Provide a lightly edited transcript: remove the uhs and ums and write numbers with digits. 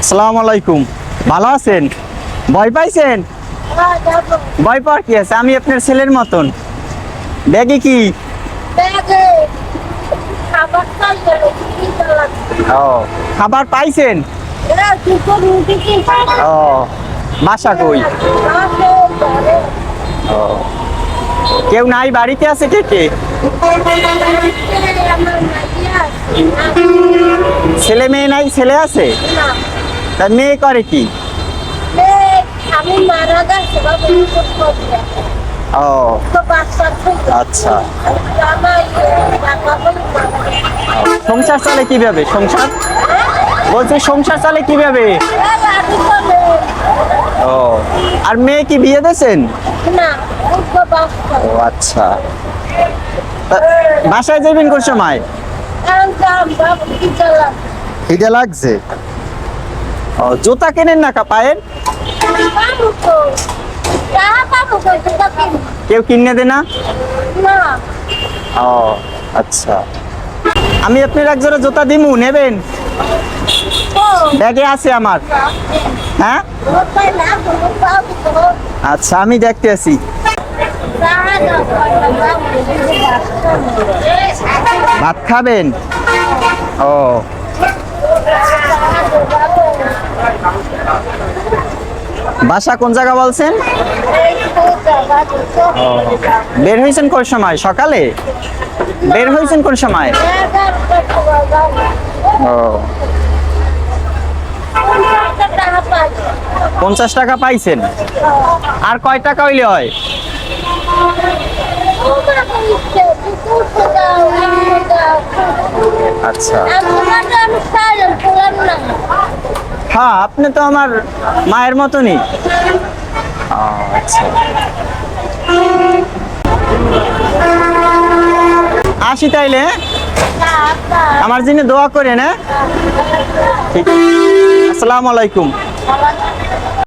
আসসালামু আলাইকুম। ভালো আছেন? ভয় পাইছেন? ভয় পাওয়ার কি আছে, আমি আপনার ছেলের মতন। ব্যাগে কি? ও, খাবার পাইছেন? ও, বাসা কই? ও, কেউ নাই বাড়িতে? আছে কে কে? ছেলে মেয়ে নাই? ছেলে আছে? তার মেয়ে করে কি? ও আচ্ছা, সংসার চলে কিভাবে? সংসার বলছি, সংসার চলে কিভাবে? ও, আর মেয়ে কি বিয়ে দিয়েছেন? ও আচ্ছা, বাসায় যাবেন কোন সময়? খিদে লাগছে। ও, জুতা কেনেন না পায়ের? কেউ কিনে দে না? ও আচ্ছা, আমি আপনার এক জোড়া জুতা দিমু, নেবেন? ব্যাগে আছে আমার। হ্যাঁ আচ্ছা, আমি দেখতে আছি। ভাত খাবেন? ও, বাসা কোন জায়গা বলছেন? বের হয়েছেন কোন সময়? সকালে বের হয়েছেন কোন সময়? ও, 50 টাকা পাইছেন? আর কয় টাকা হইলে হয়? আচ্ছা, হ্যাঁ, আপনি তো আমার মায়ের মতনই। আচ্ছা, আসি তাইলে। আমার জন্য দোয়া করেন। হ্যাঁ, ঠিক আছে। আসসালামু আলাইকুম।